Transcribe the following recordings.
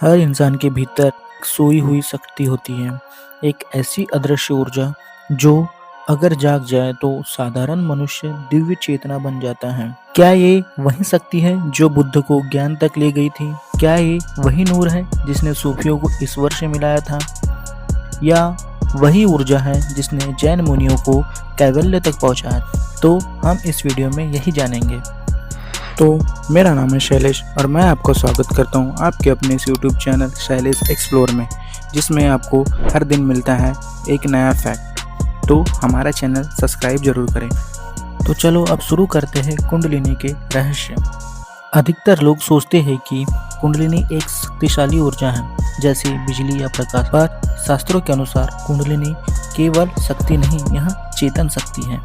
हर इंसान के भीतर एक सोई हुई शक्ति होती है, एक ऐसी अदृश्य ऊर्जा जो अगर जाग जाए तो साधारण मनुष्य दिव्य चेतना बन जाता है। क्या ये वही शक्ति है जो बुद्ध को ज्ञान तक ले गई थी? क्या ये वही नूर है जिसने सूफियों को ईश्वर से मिलाया था? या वही ऊर्जा है जिसने जैन मुनियों को कैवल्य तक पहुंचाया? तो हम इस वीडियो में यही जानेंगे। तो मेरा नाम है शैलेश और मैं आपका स्वागत करता हूं आपके अपने इस यूट्यूब चैनल शैलेश एक्सप्लोर में, जिसमें आपको हर दिन मिलता है एक नया फैक्ट। तो हमारा चैनल सब्सक्राइब जरूर करें। तो चलो अब शुरू करते हैं कुंडलिनी के रहस्य। अधिकतर लोग सोचते हैं कि कुंडलिनी एक शक्तिशाली ऊर्जा है जैसे बिजली या प्रकाश, पर शास्त्रों के अनुसार कुंडलिनी केवल शक्ति नहीं, यह चेतन शक्ति है।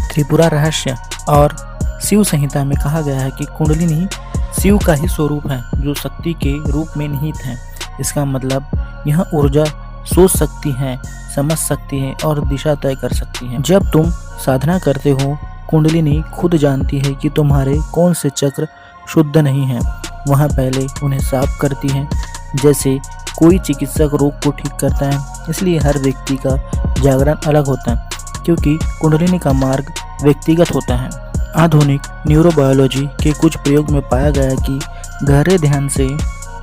त्रिपुरा रहस्य और शिव संहिता में कहा गया है कि कुंडलिनी शिव का ही स्वरूप है जो शक्ति के रूप में निहित है। इसका मतलब यह ऊर्जा सोच सकती है, समझ सकती है और दिशा तय कर सकती है। जब तुम साधना करते हो, कुंडलिनी खुद जानती है कि तुम्हारे कौन से चक्र शुद्ध नहीं हैं। वह पहले उन्हें साफ करती है, जैसे कोई चिकित्सक रोग को ठीक करता है। इसलिए हर व्यक्ति का जागरण अलग होता है, क्योंकि कुंडलिनी का मार्ग व्यक्तिगत होता है। आधुनिक न्यूरोबायोलॉजी के कुछ प्रयोग में पाया गया कि गहरे ध्यान से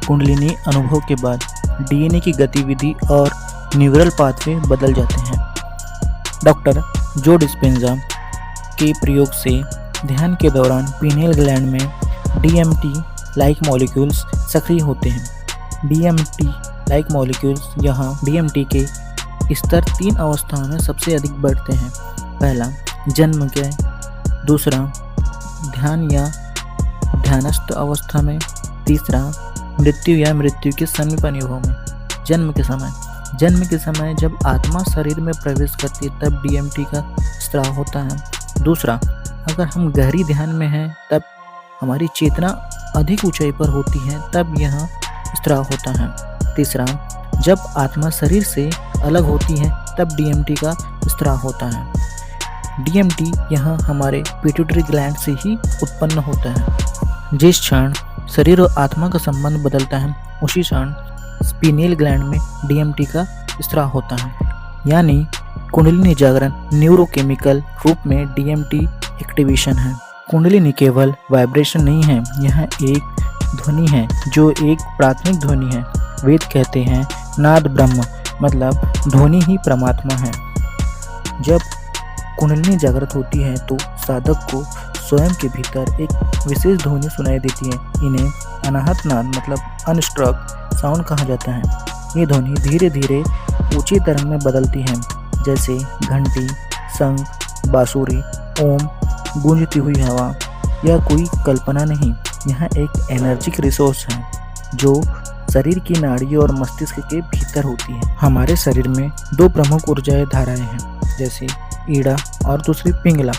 कुंडलिनी अनुभव के बाद डीएनए की गतिविधि और न्यूरल पाथवे बदल जाते हैं। डॉक्टर जो डिस्पेंजा के प्रयोग से ध्यान के दौरान पीनियल ग्लैंड में डीएमटी लाइक मॉलिक्यूल्स सक्रिय होते हैं। डीएमटी लाइक मॉलिक्यूल्स यहाँ डीएमटी के स्तर 3 अवस्थाओं में सबसे अधिक बढ़ते हैं। पहला, जन्म के, दूसरा ध्यान या ध्यानस्थ अवस्था में, तीसरा मृत्यु या मृत्यु के समीप अनुभव में। जन्म के समय जब आत्मा शरीर में प्रवेश करती है तब डीएमटी का स्राव होता है। दूसरा, अगर हम गहरी ध्यान में हैं तब हमारी चेतना अधिक ऊंचाई पर होती है, तब यह स्राव होता है। तीसरा, जब आत्मा शरीर से अलग होती है तब डीएमटी का स्राव होता है। डीएमटी यहाँ हमारे पिट्यूटरी ग्लैंड से ही उत्पन्न होता है। जिस क्षण शरीर और आत्मा का संबंध बदलता है उसी क्षण स्पिनियल ग्लैंड में डीएमटी का स्राव होता है। यानी कुंडलिनी जागरण न्यूरोकेमिकल रूप में डीएमटी एक्टिवेशन है। कुंडलिनी केवल वाइब्रेशन नहीं है, यह एक ध्वनि है जो एक प्राथमिक ध्वनि है। वेद कहते हैं नाद ब्रह्म, मतलब ध्वनि ही परमात्मा है। जब कुंडलिनी जागृत होती है तो साधक को स्वयं के भीतर एक विशेष ध्वनि सुनाई देती है। इन्हें अनाहत नाद मतलब अनस्ट्रक साउंड कहा जाता है। ये ध्वनि धीरे धीरे ऊंची तरंग में बदलती है, जैसे घंटी, शंख, बांसुरी, ओम, गूंजती हुई हवा या कोई कल्पना नहीं। यह एक एनर्जिक रिसोर्स है जो शरीर की नाड़ी और मस्तिष्क के भीतर होती है। हमारे शरीर में 2 प्रमुख ऊर्जाएं धाराएं हैं, जैसे ईड़ा और दूसरी पिंगला।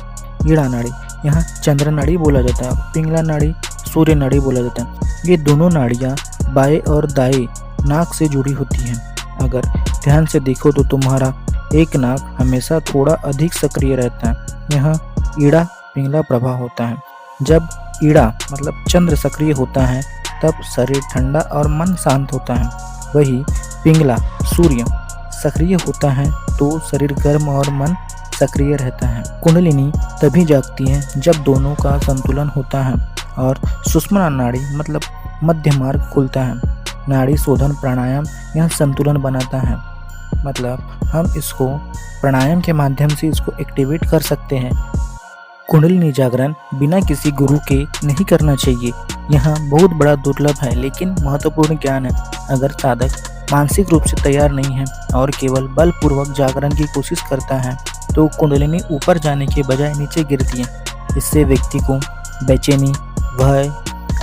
ईड़ा नाड़ी यहाँ चंद्र नाड़ी बोला जाता है, पिंगला नाड़ी सूर्य नाड़ी बोला जाता है। ये दोनों नाड़ियाँ बाएं और दाएं नाक से जुड़ी होती हैं। अगर ध्यान से देखो तो तुम्हारा एक नाक हमेशा थोड़ा अधिक सक्रिय रहता है। यहाँ ईड़ा पिंगला प्रभाव होता है। जब ईड़ा मतलब चंद्र सक्रिय होता है तब शरीर ठंडा और मन शांत होता है। वही पिंगला सूर्य सक्रिय होता है तो शरीर गर्म और मन सक्रिय रहता है। कुंडलिनी तभी जागती है जब दोनों का संतुलन होता है और सुषुम्ना नाड़ी मतलब मध्य मार्ग खुलता है। नाड़ी शोधन प्राणायाम यह संतुलन बनाता है, मतलब हम इसको प्राणायाम के माध्यम से इसको एक्टिवेट कर सकते हैं। कुंडलिनी जागरण बिना किसी गुरु के नहीं करना चाहिए। यह बहुत बड़ा दुर्लभ है लेकिन महत्वपूर्ण ज्ञान है। अगर साधक मानसिक रूप से तैयार नहीं है और केवल बलपूर्वक जागरण की कोशिश करता है तो कुंडलिनी ऊपर जाने के बजाय नीचे गिरती है। इससे व्यक्ति को बेचैनी, भय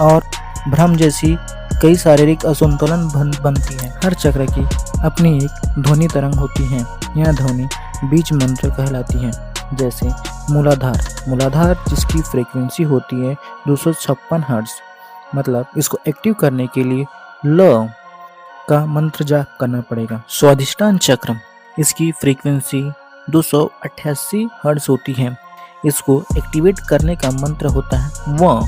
और भ्रम जैसी कई शारीरिक असंतुलन बनती है। हर चक्र की अपनी एक ध्वनि तरंग होती है। यह ध्वनि बीज मंत्र कहलाती है, जैसे मूलाधार जिसकी फ्रीक्वेंसी होती है 256 हर्ट्ज। मतलब इसको एक्टिव करने के लिए ल का मंत्र जाप करना पड़ेगा। स्वाधिष्ठान चक्र, इसकी फ्रीक्वेंसी 288 हर्ट्ज होती है। इसको एक्टिवेट करने का मंत्र होता है व।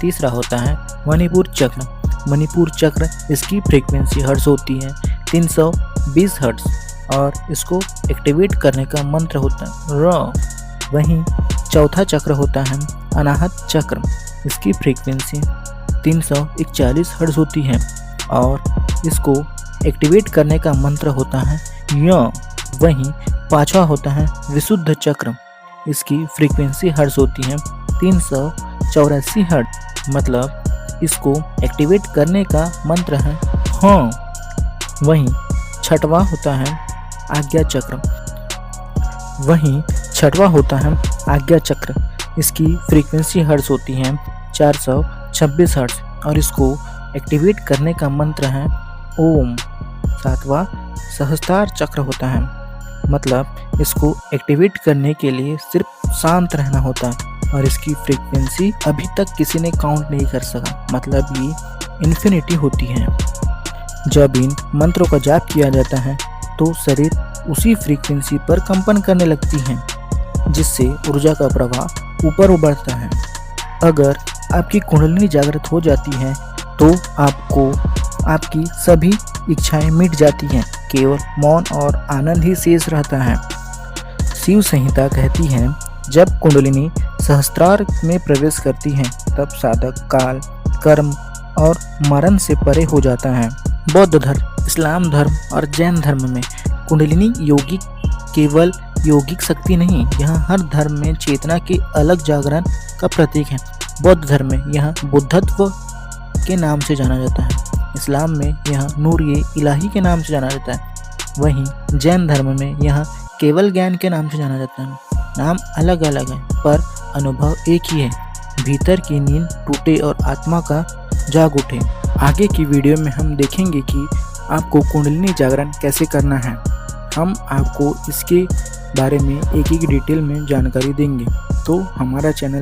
तीसरा होता है मणिपुर चक्र, मणिपुर चक्र, इसकी फ्रीक्वेंसी हर्ट्ज होती है 320 हर्ट्ज और इसको एक्टिवेट करने का मंत्र होता है र। वहीं चौथा चक्र होता है अनाहत चक्र, इसकी फ्रीक्वेंसी 341 हर्ट्ज होती है और इसको एक्टिवेट करने का मंत्र होता है य। वहीं पांचवा होता है विशुद्ध चक्र, इसकी फ्रीक्वेंसी हर्ट्ज होती है 384 हर्ट्ज, मतलब इसको एक्टिवेट करने का मंत्र है हाँ। वहीं छठवां होता है आज्ञा चक्र, इसकी फ्रीक्वेंसी हर्ट्ज होती है 426 हर्ट्ज और इसको एक्टिवेट करने का मंत्र है ओम। सातवां सहस्त्रार चक्र होता है, मतलब इसको एक्टिवेट करने के लिए सिर्फ शांत रहना होता है और इसकी फ्रीक्वेंसी अभी तक किसी ने काउंट नहीं कर सका, मतलब ये इन्फिनिटी होती है। जब इन मंत्रों का जाप किया जाता है तो शरीर उसी फ्रीक्वेंसी पर कंपन करने लगती है, जिससे ऊर्जा का प्रवाह ऊपर बढ़ता है। अगर आपकी कुंडलिनी जागृत हो जाती है तो आपको आपकी सभी इच्छाएं मिट जाती हैं, केवल मौन और आनंद ही शेष रहता है। शिव संहिता कहती है जब कुंडलिनी सहस्त्रार में प्रवेश करती है तब साधक काल, कर्म और मरण से परे हो जाता है। बौद्ध धर्म, इस्लाम धर्म और जैन धर्म में कुंडलिनी योगिक केवल योगिक शक्ति नहीं, यह हर धर्म में चेतना के अलग जागरण का प्रतीक है। बौद्ध धर्म में यह बुद्धत्व के नाम से जाना जाता है, इस्लाम में यह नूर-ए-इलाही के नाम से जाना जाता है, वहीं जैन धर्म में यह केवल ज्ञान के नाम से जाना जाता है। नाम अलग अलग है पर अनुभव एक ही है, भीतर की नींद टूटे और आत्मा का जाग उठे। आगे की वीडियो में हम देखेंगे कि आपको कुंडलिनी जागरण कैसे करना है। हम आपको इसके बारे में एक डिटेल में जानकारी देंगे, तो हमारा चैनल